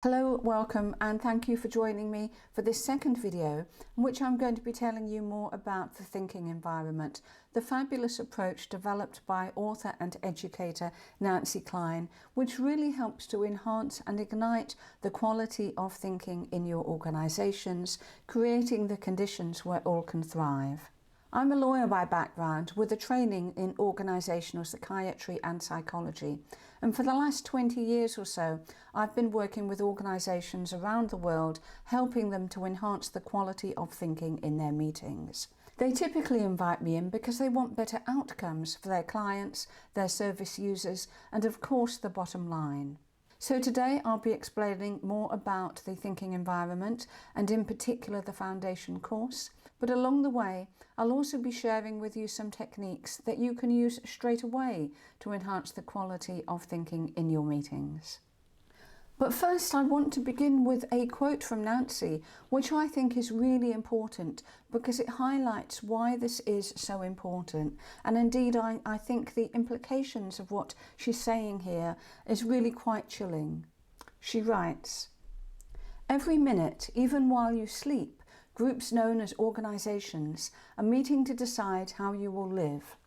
Hello, welcome, and thank you for joining me for this second video in which I'm going to be telling you more about the thinking environment, the fabulous approach developed by author and educator Nancy Kline, which really helps to enhance and ignite the quality of thinking in your organisations, creating the conditions where all can thrive. I'm a lawyer by background with a training in organisational psychiatry and psychology, and for the last 20 years or so I've been working with organisations around the world, helping them to enhance the quality of thinking in their meetings. They typically invite me in because they want better outcomes for their clients, their service users, and of course the bottom line. So today I'll be explaining more about the thinking environment and in particular the foundation course, but along the way I'll also be sharing with you some techniques that you can use straight away to enhance the quality of thinking in your meetings. But first I want to begin with a quote from Nancy, which I think is really important because it highlights why this is so important. And indeed I think the implications of what she's saying here is really quite chilling. She writes, "Every minute, even while you sleep, groups known as organisations are meeting to decide how you will live.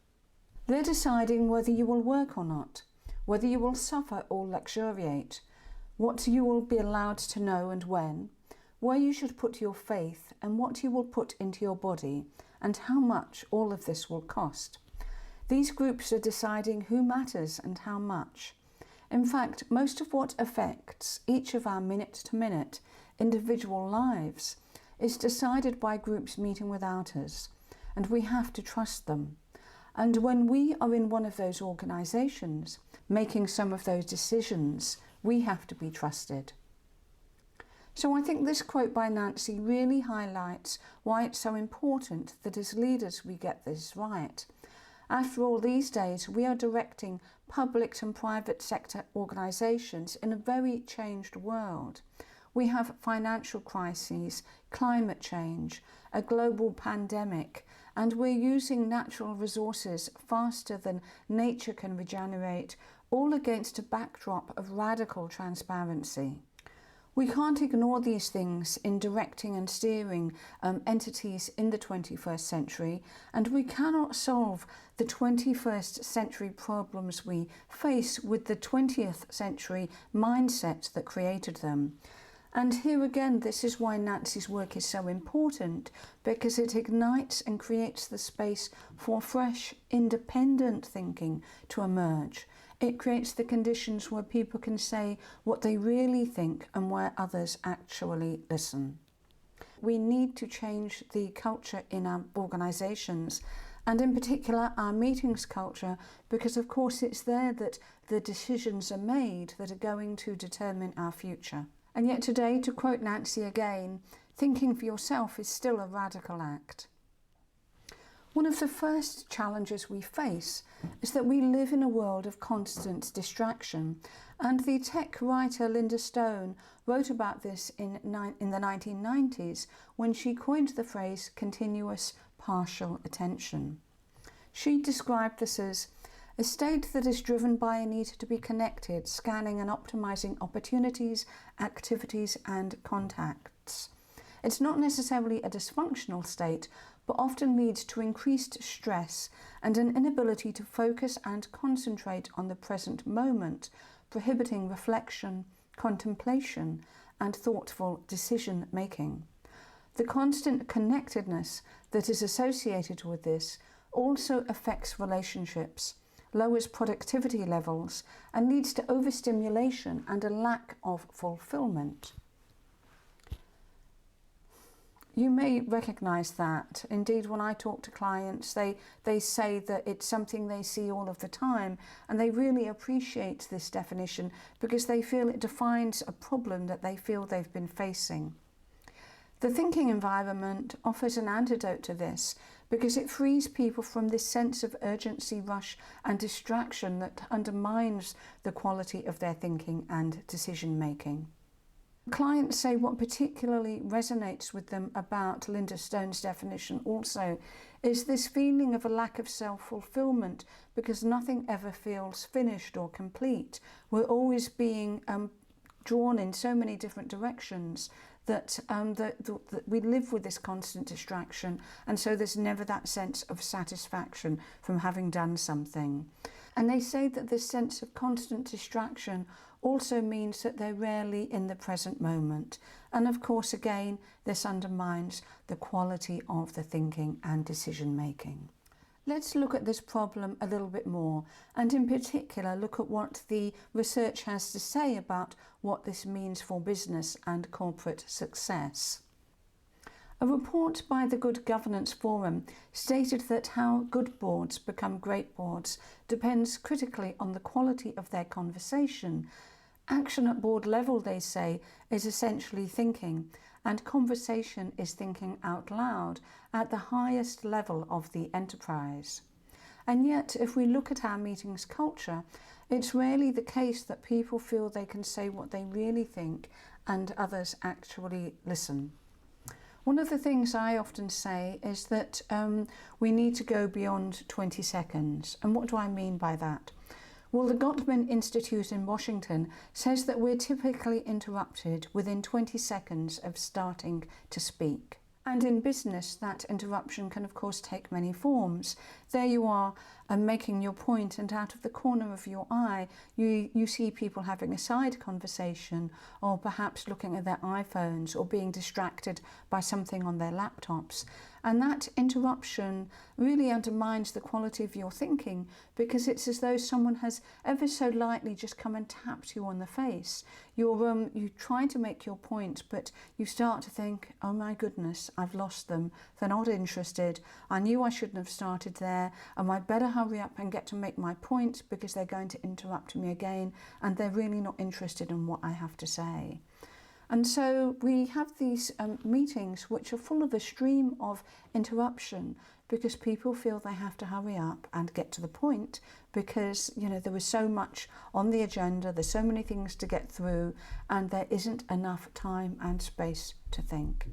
They're deciding whether you will work or not, whether you will suffer or luxuriate, what you will be allowed to know and when, where you should put your faith and what you will put into your body, and how much all of this will cost. These groups are deciding who matters and how much. In fact, most of what affects each of our minute-to-minute individual lives is decided by groups meeting without us, and we have to trust them. And when we are in one of those organisations, making some of those decisions, we have to be trusted." So I think this quote by Nancy really highlights why it's so important that as leaders we get this right. After all, these days we are directing public and private sector organisations in a very changed world. We have financial crises, climate change, a global pandemic, and we're using natural resources faster than nature can regenerate, all against a backdrop of radical transparency. We can't ignore these things in directing and steering entities in the 21st century, and we cannot solve the 21st century problems we face with the 20th century mindset that created them. And here again, this is why Nancy's work is so important, because it ignites and creates the space for fresh, independent thinking to emerge. It creates the conditions where people can say what they really think and where others actually listen. We need to change the culture in our organisations, and in particular our meetings culture, because of course it's there that the decisions are made that are going to determine our future. And yet today, to quote Nancy again, thinking for yourself is still a radical act. One of the first challenges we face is that we live in a world of constant distraction, and the tech writer Linda Stone wrote about this in the 1990s when she coined the phrase continuous partial attention. She described this as a state that is driven by a need to be connected, scanning and optimizing opportunities, activities and contacts. It's not necessarily a dysfunctional state, but often leads to increased stress and an inability to focus and concentrate on the present moment, prohibiting reflection, contemplation and thoughtful decision making. The constant connectedness that is associated with this also affects relationships, lowers productivity levels, and leads to overstimulation and a lack of fulfillment. You may recognise that. Indeed, when I talk to clients, they say that it's something they see all of the time, and they really appreciate this definition because they feel it defines a problem that they feel they've been facing. The thinking environment offers an antidote to this because it frees people from this sense of urgency, rush and distraction that undermines the quality of their thinking and decision making. Clients say what particularly resonates with them about Linda Stone's definition also is this feeling of a lack of self-fulfillment because nothing ever feels finished or complete. We're always being drawn in so many different directions that we live with this constant distraction, and so there's never that sense of satisfaction from having done something. And they say that this sense of constant distraction also means that they're rarely in the present moment. And of course, again, this undermines the quality of the thinking and decision making. Let's look at this problem a little bit more, and in particular look at what the research has to say about what this means for business and corporate success. A report by the Good Governance Forum stated that how good boards become great boards depends critically on the quality of their conversation. Action at board level, they say, is essentially thinking, and conversation is thinking out loud at the highest level of the enterprise. And yet, if we look at our meetings culture, it's rarely the case that people feel they can say what they really think and others actually listen. One of the things I often say is that we need to go beyond 20 seconds. And what do I mean by that? Well, the Gottman Institute in Washington says that we're typically interrupted within 20 seconds of starting to speak. And in business, that interruption can, of course, take many forms. There you are making your point, and out of the corner of your eye, you see people having a side conversation, or perhaps looking at their iPhones, or being distracted by something on their laptops. And that interruption really undermines the quality of your thinking, because it's as though someone has ever so lightly just come and tapped you on the face. You try to make your point, but you start to think, oh my goodness, I've lost them. They're not interested. I knew I shouldn't have started there, and I'd better hurry up and get to make my point, because they're going to interrupt me again, and they're really not interested in what I have to say. And so we have these meetings which are full of a stream of interruption, because people feel they have to hurry up and get to the point, because there was so much on the agenda, there's so many things to get through, and there isn't enough time and space to think.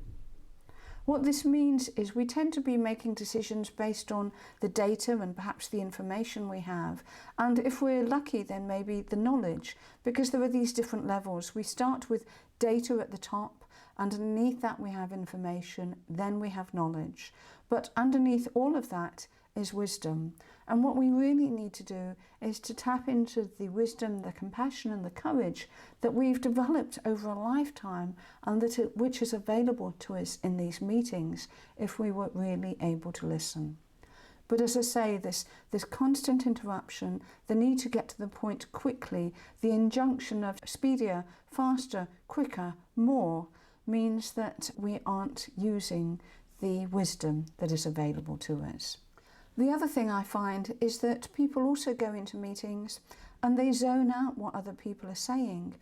What this means is we tend to be making decisions based on the data and perhaps the information we have. And if we're lucky, then maybe the knowledge, because there are these different levels. We start with data at the top, underneath that we have information, then we have knowledge. But underneath all of that is wisdom. And what we really need to do is to tap into the wisdom, the compassion and the courage that we've developed over a lifetime, and which is available to us in these meetings if we were really able to listen. But as I say, this constant interruption, the need to get to the point quickly, the injunction of speedier, faster, quicker, more, means that we aren't using the wisdom that is available to us. The other thing I find is that people also go into meetings and they zone out what other people are saying,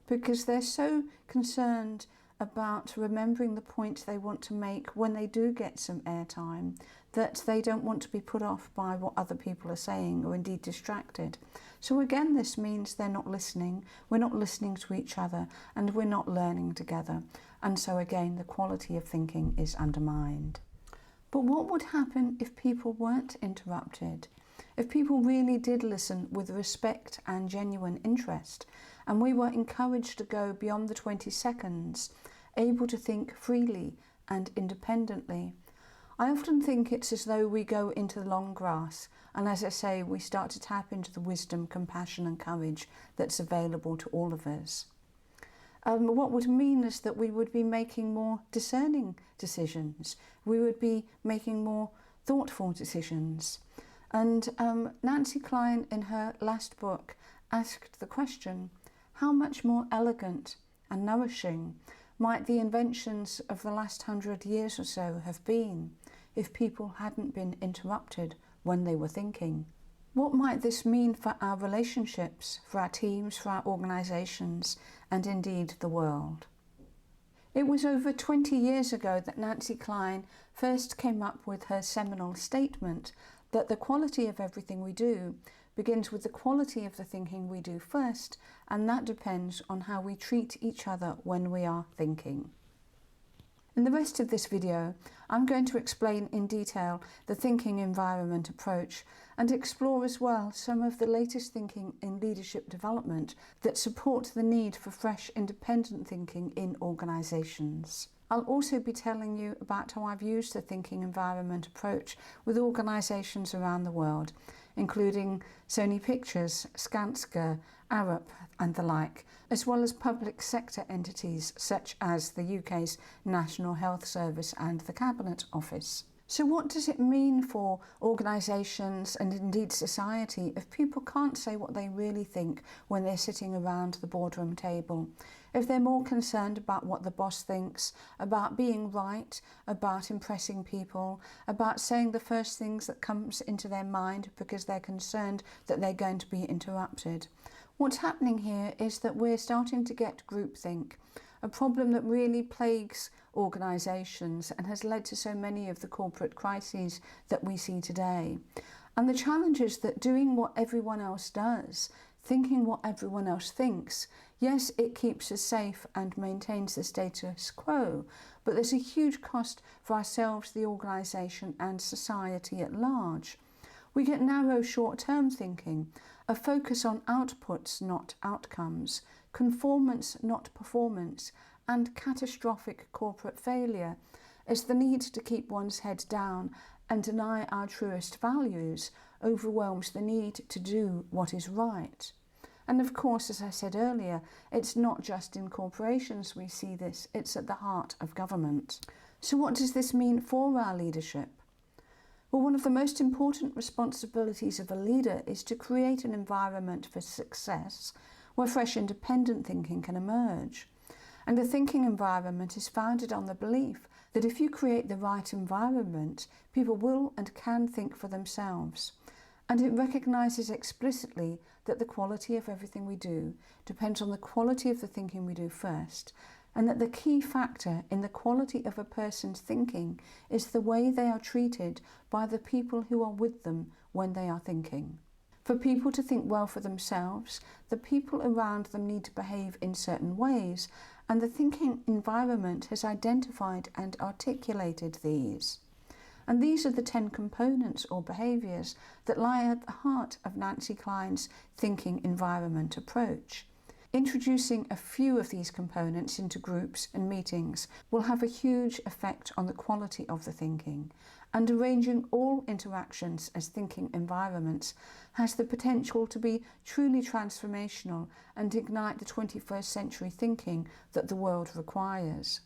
because they're so concerned about remembering the point they want to make when they do get some airtime, that they don't want to be put off by what other people are saying, or indeed distracted. So again, this means they're not listening, we're not listening to each other, and we're not learning together. And so again, the quality of thinking is undermined. But what would happen if people weren't interrupted? If people really did listen with respect and genuine interest, and we were encouraged to go beyond the 20 seconds, able to think freely and independently? I often think it's as though we go into the long grass, and as I say, we start to tap into the wisdom, compassion and courage that's available to all of us. What would mean is that we would be making more discerning decisions. We would be making more thoughtful decisions. And Nancy Klein, in her last book, asked the question, how much more elegant and nourishing might the inventions of the last 100 years or so have been if people hadn't been interrupted when they were thinking? What might this mean for our relationships, for our teams, for our organisations, and indeed the world? It was over 20 years ago that Nancy Klein first came up with her seminal statement that the quality of everything we do begins with the quality of the thinking we do first, and that depends on how we treat each other when we are thinking. In the rest of this video, I'm going to explain in detail the thinking environment approach and explore as well some of the latest thinking in leadership development that support the need for fresh, independent thinking in organisations. I'll also be telling you about how I've used the thinking environment approach with organisations around the world, including Sony Pictures, Skanska, Arup and the like, as well as public sector entities such as the UK's National Health Service and the Cabinet Office. So what does it mean for organisations and indeed society if people can't say what they really think when they're sitting around the boardroom table? If they're more concerned about what the boss thinks, about being right, about impressing people, about saying the first things that comes into their mind because they're concerned that they're going to be interrupted. What's happening here is that we're starting to get groupthink, a problem that really plagues organisations and has led to so many of the corporate crises that we see today. And the challenge is that doing what everyone else does, thinking what everyone else thinks, yes, it keeps us safe and maintains the status quo, but there's a huge cost for ourselves, the organisation and society at large. We get narrow short-term thinking, a focus on outputs, not outcomes, conformance, not performance, and catastrophic corporate failure, as the need to keep one's head down and deny our truest values overwhelms the need to do what is right. And of course, as I said earlier, it's not just in corporations we see this, it's at the heart of government. So what does this mean for our leadership? Well, one of the most important responsibilities of a leader is to create an environment for success where fresh independent thinking can emerge. And the thinking environment is founded on the belief that if you create the right environment, people will and can think for themselves. And it recognises explicitly that the quality of everything we do depends on the quality of the thinking we do first, and that the key factor in the quality of a person's thinking is the way they are treated by the people who are with them when they are thinking. For people to think well for themselves, the people around them need to behave in certain ways, and the thinking environment has identified and articulated these. And these are the 10 components or behaviours that lie at the heart of Nancy Kline's thinking environment approach. Introducing a few of these components into groups and meetings will have a huge effect on the quality of the thinking, and arranging all interactions as thinking environments has the potential to be truly transformational and ignite the 21st century thinking that the world requires.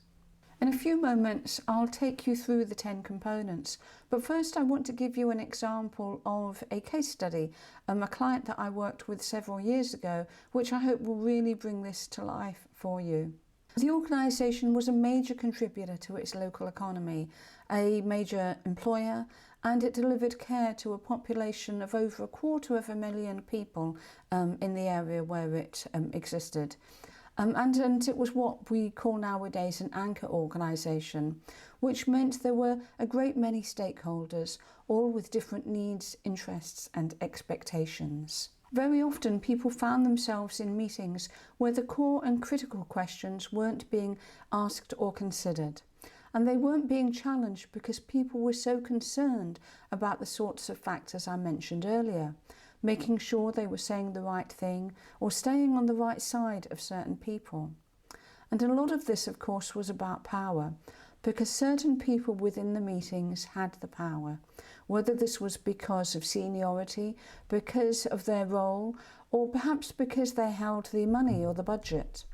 In a few moments, I'll take you through the 10 components, but first I want to give you an example of a case study, a client that I worked with several years ago, which I hope will really bring this to life for you. The organisation was a major contributor to its local economy, a major employer, and it delivered care to a population of over 250,000 people in the area where it existed. And it was what we call nowadays an anchor organisation, which meant there were a great many stakeholders, all with different needs, interests and expectations. Very often people found themselves in meetings where the core and critical questions weren't being asked or considered, and they weren't being challenged because people were so concerned about the sorts of factors I mentioned earlier, making sure they were saying the right thing or staying on the right side of certain people. And a lot of this, of course, was about power, because certain people within the meetings had the power, whether this was because of seniority, because of their role, or perhaps because they held the money or the budget.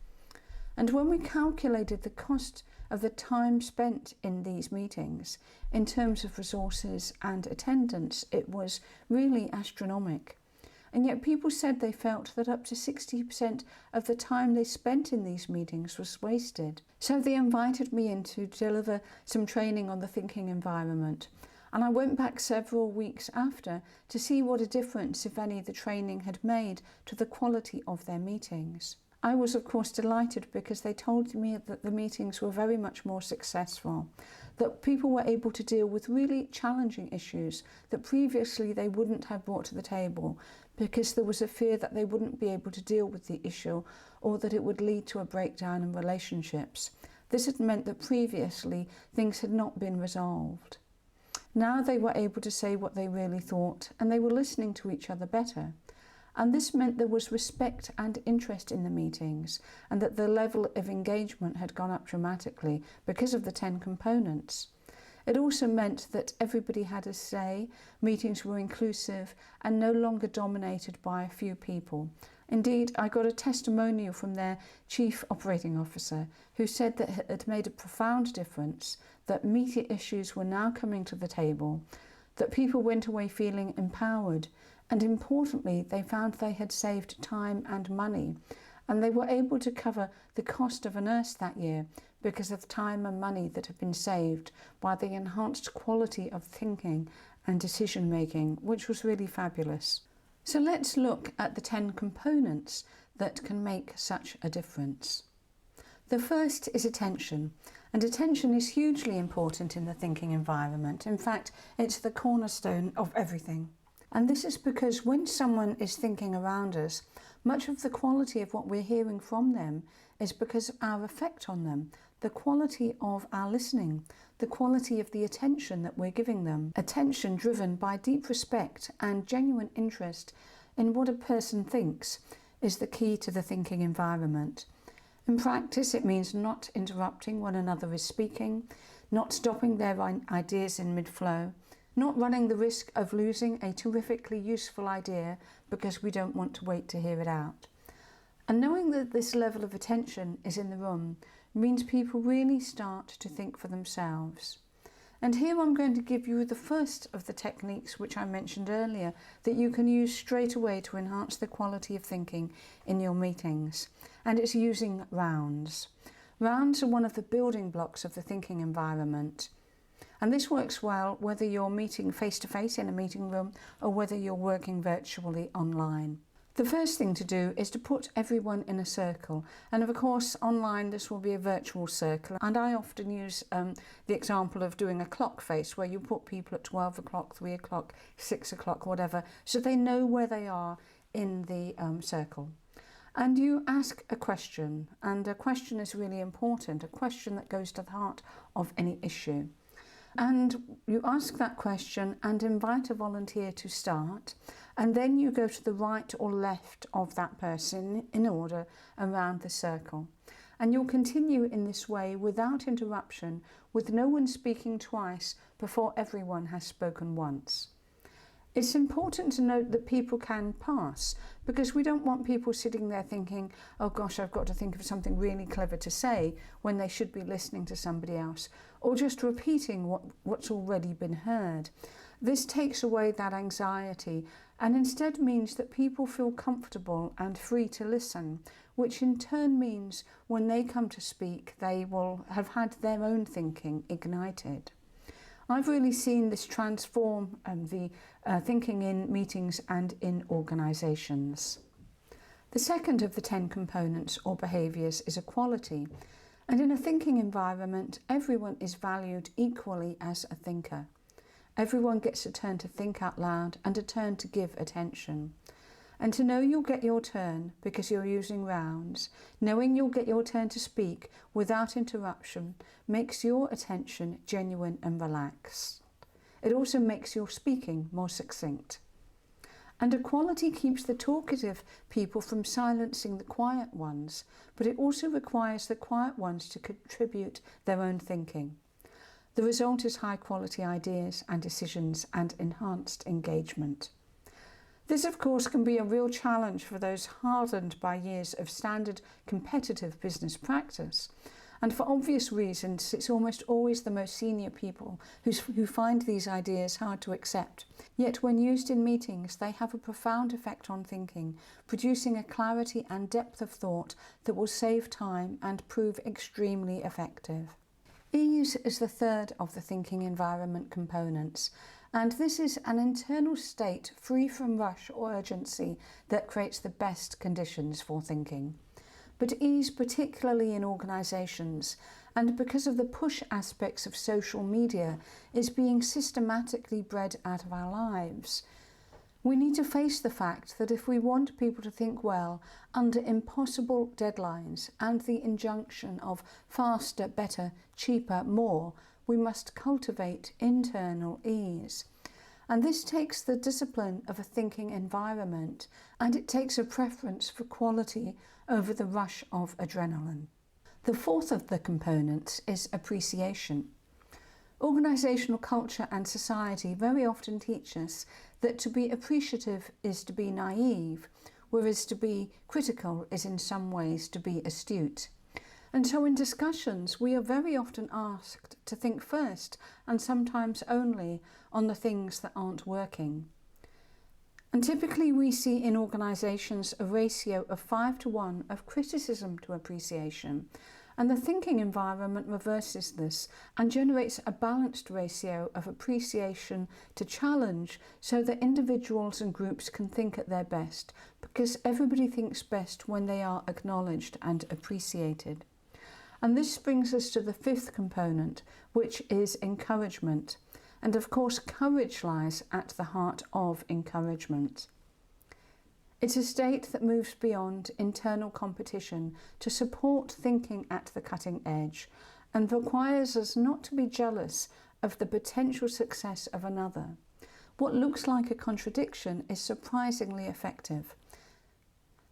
And when we calculated the cost of the time spent in these meetings in terms of resources and attendance, it was really astronomical. And yet people said they felt that up to 60% of the time they spent in these meetings was wasted. So they invited me in to deliver some training on the thinking environment. And I went back several weeks after to see what a difference, if any, the training had made to the quality of their meetings. I was of course delighted because they told me that the meetings were very much more successful, that people were able to deal with really challenging issues that previously they wouldn't have brought to the table because there was a fear that they wouldn't be able to deal with the issue or that it would lead to a breakdown in relationships. This had meant that previously things had not been resolved. Now they were able to say what they really thought, and they were listening to each other better. And this meant there was respect and interest in the meetings, and that the level of engagement had gone up dramatically because of the 10 components. It also meant that everybody had a say, meetings were inclusive and no longer dominated by a few people. Indeed, I got a testimonial from their Chief Operating Officer who said that it had made a profound difference, that meaty issues were now coming to the table, that people went away feeling empowered, and importantly, they found they had saved time and money, and they were able to cover the cost of a nurse that year because of time and money that had been saved by the enhanced quality of thinking and decision making, which was really fabulous. So let's look at the 10 components that can make such a difference. The first is attention, and attention is hugely important in the thinking environment. In fact, it's the cornerstone of everything. And this is because when someone is thinking around us, much of the quality of what we're hearing from them is because of our effect on them, the quality of our listening, the quality of the attention that we're giving them. Attention driven by deep respect and genuine interest in what a person thinks is the key to the thinking environment. In practice, it means not interrupting when another is speaking, not stopping their ideas in mid-flow, not running the risk of losing a terrifically useful idea because we don't want to wait to hear it out. And knowing that this level of attention is in the room means people really start to think for themselves. And here I'm going to give you the first of the techniques which I mentioned earlier that you can use straight away to enhance the quality of thinking in your meetings. And it's using rounds. Rounds are one of the building blocks of the thinking environment. And this works well whether you're meeting face-to-face in a meeting room or whether you're working virtually online. The first thing to do is to put everyone in a circle, and of course online this will be a virtual circle, and I often use the example of doing a clock face where you put people at 12 o'clock, 3 o'clock, 6 o'clock, whatever, so they know where they are in the circle. And you ask a question, and a question is really important, a question that goes to the heart of any issue. And you ask that question and invite a volunteer to start, and then you go to the right or left of that person in order around the circle. And you'll continue in this way without interruption, with no one speaking twice before everyone has spoken once. It's important to note that people can pass, because we don't want people sitting there thinking, oh gosh, I've got to think of something really clever to say, when they should be listening to somebody else, or just repeating what's already been heard. This takes away that anxiety and instead means that people feel comfortable and free to listen, which in turn means when they come to speak, they will have had their own thinking ignited. I've really seen this transform the thinking in meetings and in organisations. The second of the 10 components or behaviours is equality. And in a thinking environment, everyone is valued equally as a thinker. Everyone gets a turn to think out loud and a turn to give attention. And to know you'll get your turn because you're using rounds, knowing you'll get your turn to speak without interruption, makes your attention genuine and relaxed. It also makes your speaking more succinct. And equality keeps the talkative people from silencing the quiet ones, but it also requires the quiet ones to contribute their own thinking. The result is high quality ideas and decisions and enhanced engagement. This, of course, can be a real challenge for those hardened by years of standard competitive business practice. And for obvious reasons, it's almost always the most senior people who find these ideas hard to accept. Yet when used in meetings, they have a profound effect on thinking, producing a clarity and depth of thought that will save time and prove extremely effective. Ease is the third of the thinking environment components. And this is an internal state free from rush or urgency that creates the best conditions for thinking. But ease, particularly in organisations, and because of the push aspects of social media, is being systematically bred out of our lives. We need to face the fact that if we want people to think well under impossible deadlines and the injunction of faster, better, cheaper, more, we must cultivate internal ease. And this takes the discipline of a thinking environment, and it takes a preference for quality over the rush of adrenaline. The fourth of the components is appreciation. Organisational culture and society very often teach us that to be appreciative is to be naive, whereas to be critical is in some ways to be astute. And so in discussions, we are very often asked to think first, and sometimes only, on the things that aren't working. And typically we see in organisations a ratio of 5-to-1 of criticism to appreciation. And the thinking environment reverses this and generates a balanced ratio of appreciation to challenge, so that individuals and groups can think at their best, because everybody thinks best when they are acknowledged and appreciated. And this brings us to the fifth component, which is encouragement. And of course, courage lies at the heart of encouragement. It's a state that moves beyond internal competition to support thinking at the cutting edge, and requires us not to be jealous of the potential success of another. What looks like a contradiction is surprisingly effective.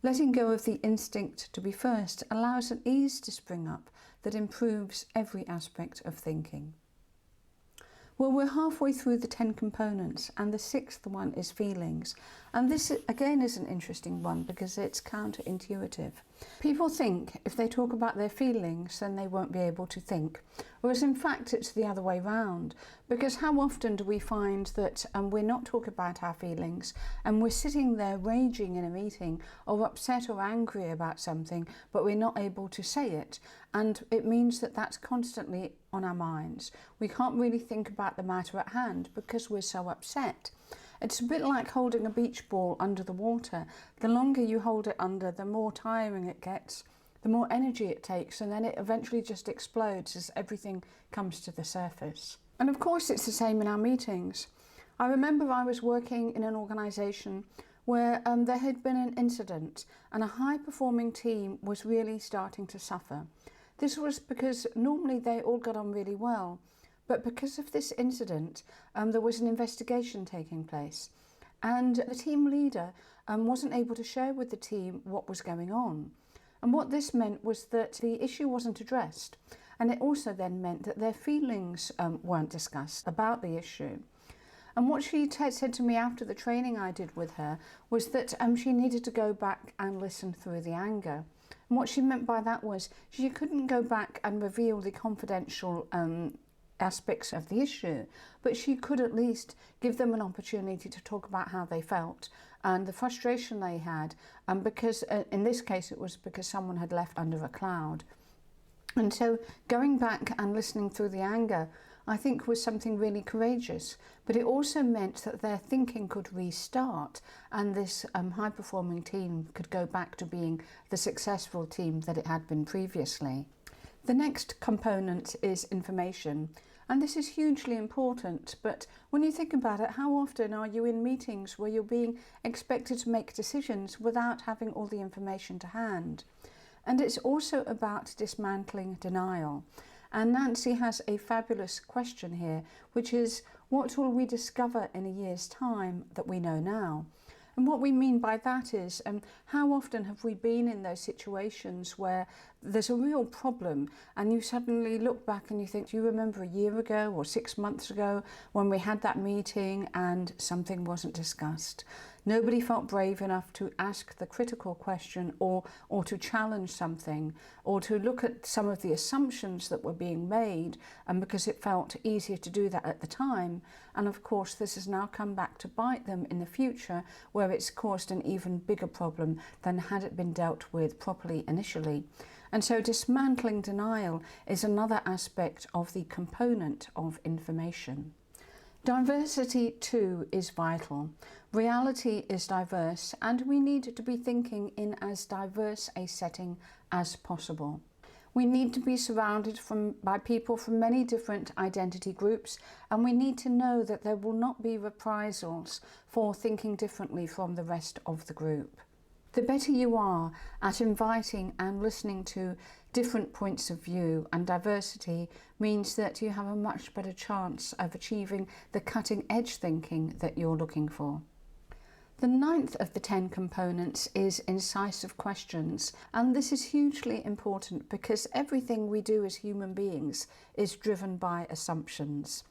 Letting go of the instinct to be first allows an ease to spring up that improves every aspect of thinking. Well, we're halfway through the 10 components, and the sixth one is feelings. And this, again, is an interesting one because it's counterintuitive. People think if they talk about their feelings, then they won't be able to think. Whereas in fact, it's the other way round. Because how often do we find that we're not talking about our feelings and we're sitting there raging in a meeting or upset or angry about something, but we're not able to say it. And it means that that's constantly on our minds. We can't really think about the matter at hand because we're so upset. It's a bit like holding a beach ball under the water. The longer you hold it under, the more tiring it gets, the more energy it takes, and then it eventually just explodes as everything comes to the surface. And of course it's the same in our meetings. I remember I was working in an organisation where there had been an incident and a high-performing team was really starting to suffer. This was because normally they all got on really well, but because of this incident, there was an investigation taking place, and the team leader wasn't able to share with the team what was going on. And what this meant was that the issue wasn't addressed, and it also then meant that their feelings weren't discussed about the issue. And what she said to me after the training I did with her was that she needed to go back and listen through the anger. And what she meant by that was she couldn't go back and reveal the confidential aspects of the issue, but she could at least give them an opportunity to talk about how they felt and the frustration they had, and because in this case it was because someone had left under a cloud. And so going back and listening through the anger, I think, was something really courageous, but it also meant that their thinking could restart, and this high-performing team could go back to being the successful team that it had been previously. The next component is information, and this is hugely important, but when you think about it, how often are you in meetings where you're being expected to make decisions without having all the information to hand? And it's also about dismantling denial. And Nancy has a fabulous question here, which is, what will we discover in a year's time that we know now? And what we mean by that is, how often have we been in those situations where there's a real problem and you suddenly look back and you think, do you remember a year ago or 6 months ago when we had that meeting and something wasn't discussed? Nobody felt brave enough to ask the critical question or to challenge something, or to look at some of the assumptions that were being made, and because it felt easier to do that at the time. And of course this has now come back to bite them in the future, where it's caused an even bigger problem than had it been dealt with properly initially. And so dismantling denial is another aspect of the component of information. Diversity too is vital. Reality is diverse, and we need to be thinking in as diverse a setting as possible. We need to be surrounded by people from many different identity groups, and we need to know that there will not be reprisals for thinking differently from the rest of the group. The better you are at inviting and listening to different points of view, and diversity means that you have a much better chance of achieving the cutting edge thinking that you're looking for. The 9th of the 10 components is incisive questions, and this is hugely important because everything we do as human beings is driven by assumptions.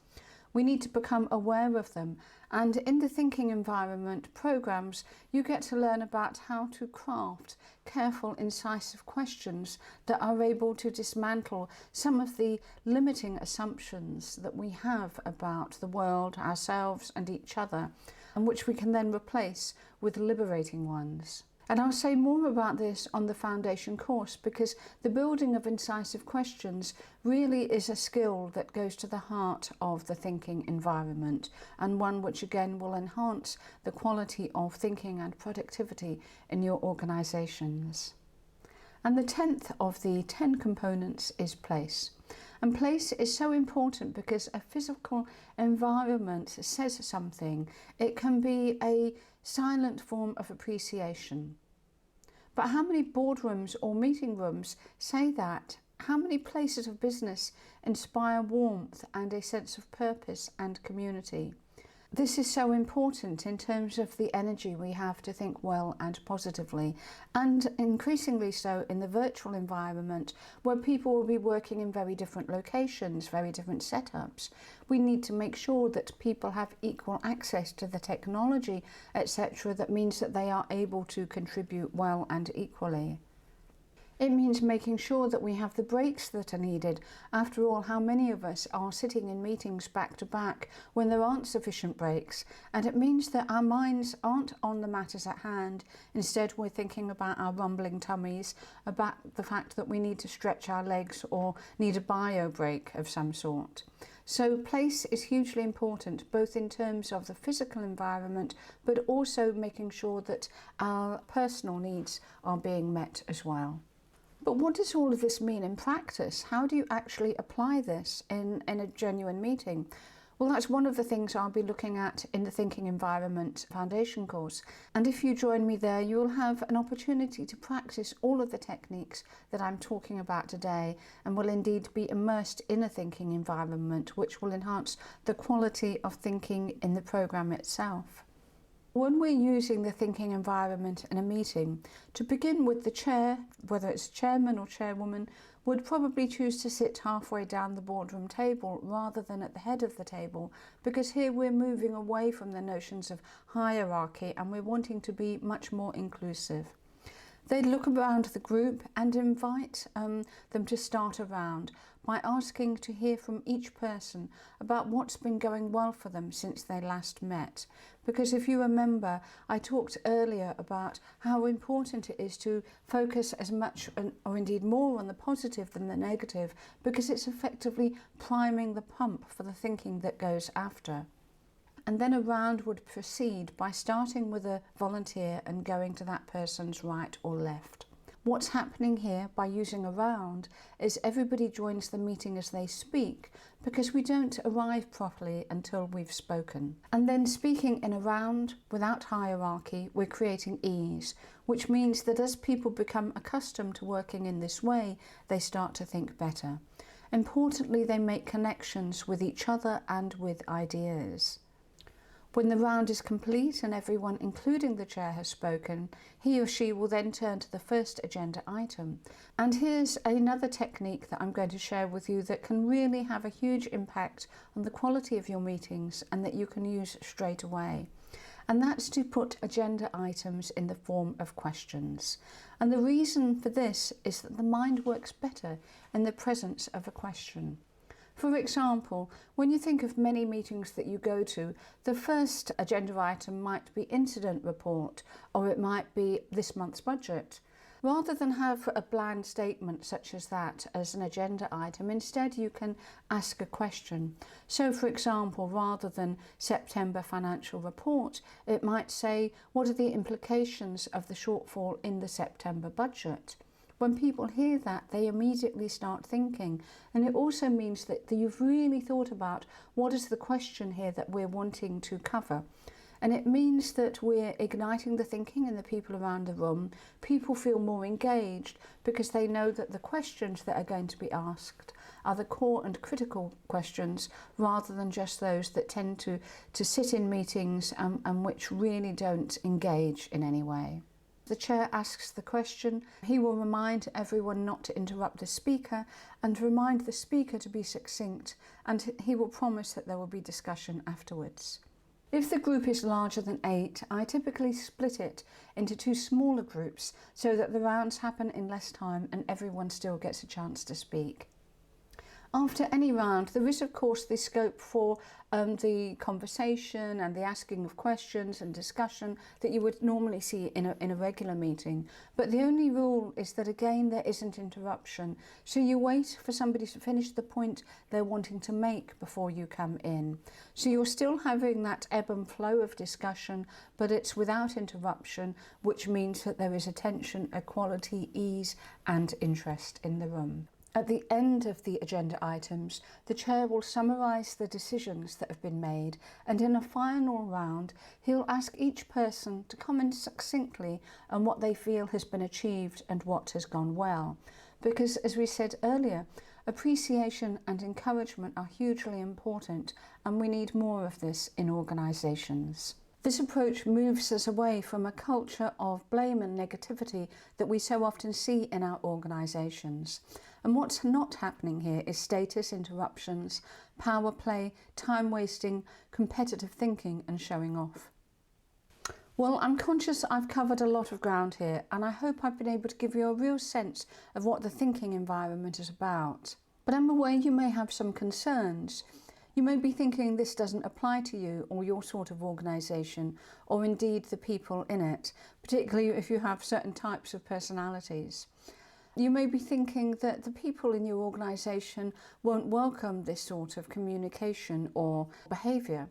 We need to become aware of them, and in the thinking environment programs you get to learn about how to craft careful, incisive questions that are able to dismantle some of the limiting assumptions that we have about the world, ourselves and each other, and which we can then replace with liberating ones. And I'll say more about this on the foundation course, because the building of incisive questions really is a skill that goes to the heart of the thinking environment, and one which again will enhance the quality of thinking and productivity in your organisations. And the 10th of the 10 components is place. And place is so important because a physical environment says something. It can be a silent form of appreciation. But how many boardrooms or meeting rooms say that? How many places of business inspire warmth and a sense of purpose and community? This is so important in terms of the energy we have to think well and positively, and increasingly so in the virtual environment where people will be working in very different locations, very different setups. We need to make sure that people have equal access to the technology, etc. That means that they are able to contribute well and equally. It means making sure that we have the breaks that are needed. After all, how many of us are sitting in meetings back to back when there aren't sufficient breaks? And it means that our minds aren't on the matters at hand. Instead, we're thinking about our rumbling tummies, about the fact that we need to stretch our legs or need a bio break of some sort. So place is hugely important, both in terms of the physical environment, but also making sure that our personal needs are being met as well. But what does all of this mean in practice? How do you actually apply this in a genuine meeting? Well, that's one of the things I'll be looking at in the Thinking Environment Foundation course. And if you join me there, you'll have an opportunity to practice all of the techniques that I'm talking about today, and will indeed be immersed in a thinking environment, which will enhance the quality of thinking in the program itself. When we're using the thinking environment in a meeting, to begin with, the chair, whether it's chairman or chairwoman, would probably choose to sit halfway down the boardroom table rather than at the head of the table, because here we're moving away from the notions of hierarchy and we're wanting to be much more inclusive. They'd look around the group and invite them to start a round by asking to hear from each person about what's been going well for them since they last met. Because if you remember, I talked earlier about how important it is to focus as much or indeed more on the positive than the negative, because it's effectively priming the pump for the thinking that goes after. And then a round would proceed by starting with a volunteer and going to that person's right or left. What's happening here by using a round is everybody joins the meeting as they speak, because we don't arrive properly until we've spoken. And then speaking in a round without hierarchy, we're creating ease, which means that as people become accustomed to working in this way, they start to think better. Importantly, they make connections with each other and with ideas. When the round is complete and everyone, including the chair, has spoken, he or she will then turn to the first agenda item. And here's another technique that I'm going to share with you that can really have a huge impact on the quality of your meetings and that you can use straight away. And that's to put agenda items in the form of questions. And the reason for this is that the mind works better in the presence of a question. For example, when you think of many meetings that you go to, the first agenda item might be incident report, or it might be this month's budget. Rather than have a bland statement such as that as an agenda item, instead you can ask a question. So for example, rather than September financial report, it might say, what are the implications of the shortfall in the September budget? When people hear that, they immediately start thinking. And it also means that you've really thought about what is the question here that we're wanting to cover. And it means that we're igniting the thinking in the people around the room. People feel more engaged because they know that the questions that are going to be asked are the core and critical questions, rather than just those that tend to sit in meetings and which really don't engage in any way. The chair asks the question. He will remind everyone not to interrupt the speaker and remind the speaker to be succinct, and he will promise that there will be discussion afterwards. If the group is larger than 8, I typically split it into 2 smaller groups so that the rounds happen in less time and everyone still gets a chance to speak. After any round, there is of course the scope for the conversation and the asking of questions and discussion that you would normally see in a regular meeting. But the only rule is that again there isn't interruption. So you wait for somebody to finish the point they're wanting to make before you come in. So you're still having that ebb and flow of discussion, but it's without interruption, which means that there is attention, equality, ease and interest in the room. At the end of the agenda items, the chair will summarise the decisions that have been made, and in a final round, he'll ask each person to comment succinctly on what they feel has been achieved and what has gone well. Because, as we said earlier, appreciation and encouragement are hugely important, and we need more of this in organisations. This approach moves us away from a culture of blame and negativity that we so often see in our organisations. And what's not happening here is status interruptions, power play, time wasting, competitive thinking and showing off. Well, I'm conscious I've covered a lot of ground here, and I hope I've been able to give you a real sense of what the thinking environment is about. But I'm aware you may have some concerns. You may be thinking this doesn't apply to you or your sort of organisation, or indeed the people in it, particularly if you have certain types of personalities. You may be thinking that the people in your organisation won't welcome this sort of communication or behaviour.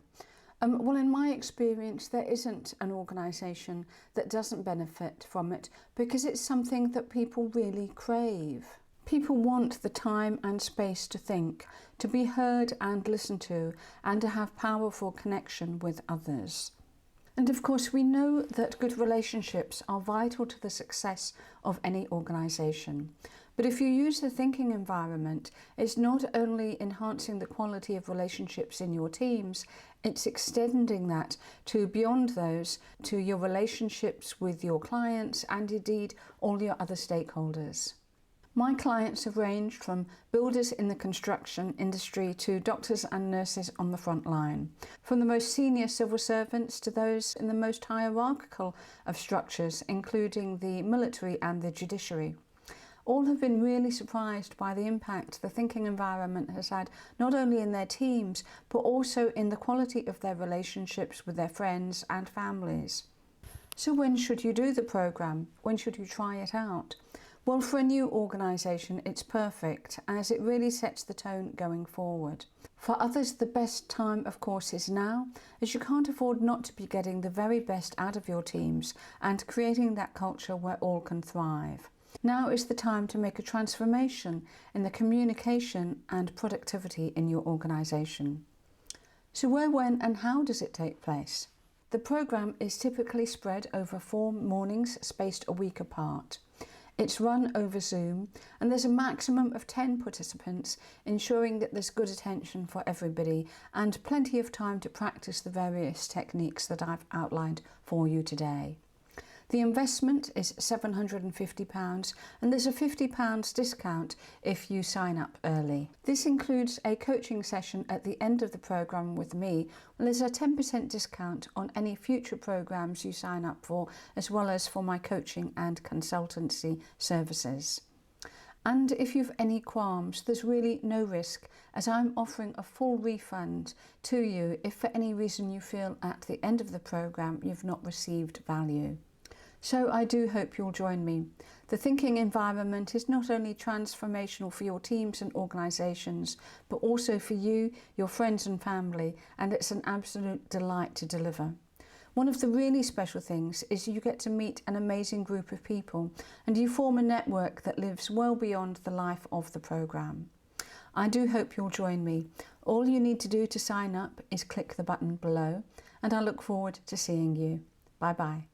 Well, in my experience, there isn't an organisation that doesn't benefit from it, because it's something that people really crave. People want the time and space to think, to be heard and listened to, and to have powerful connection with others. And of course, we know that good relationships are vital to the success of any organisation. But if you use the thinking environment, it's not only enhancing the quality of relationships in your teams, it's extending that to beyond those, to your relationships with your clients and indeed all your other stakeholders. My clients have ranged from builders in the construction industry to doctors and nurses on the front line, from the most senior civil servants to those in the most hierarchical of structures, including the military and the judiciary. All have been really surprised by the impact the thinking environment has had, not only in their teams, but also in the quality of their relationships with their friends and families. So when should you do the programme? When should you try it out? Well, for a new organisation, it's perfect, as it really sets the tone going forward. For others, the best time, of course, is now, as you can't afford not to be getting the very best out of your teams and creating that culture where all can thrive. Now is the time to make a transformation in the communication and productivity in your organisation. So where, when and how does it take place? The programme is typically spread over 4 mornings spaced a week apart. It's run over Zoom, and there's a maximum of 10 participants, ensuring that there's good attention for everybody and plenty of time to practice the various techniques that I've outlined for you today. The investment is £750, and there's a £50 discount if you sign up early. This includes a coaching session at the end of the programme with me. There's a 10% discount on any future programmes you sign up for, as well as for my coaching and consultancy services. And if you've any qualms, there's really no risk, as I'm offering a full refund to you if for any reason you feel at the end of the programme you've not received value. So I do hope you'll join me. The thinking environment is not only transformational for your teams and organisations, but also for you, your friends and family, and it's an absolute delight to deliver. One of the really special things is you get to meet an amazing group of people and you form a network that lives well beyond the life of the programme. I do hope you'll join me. All you need to do to sign up is click the button below, and I look forward to seeing you. Bye bye.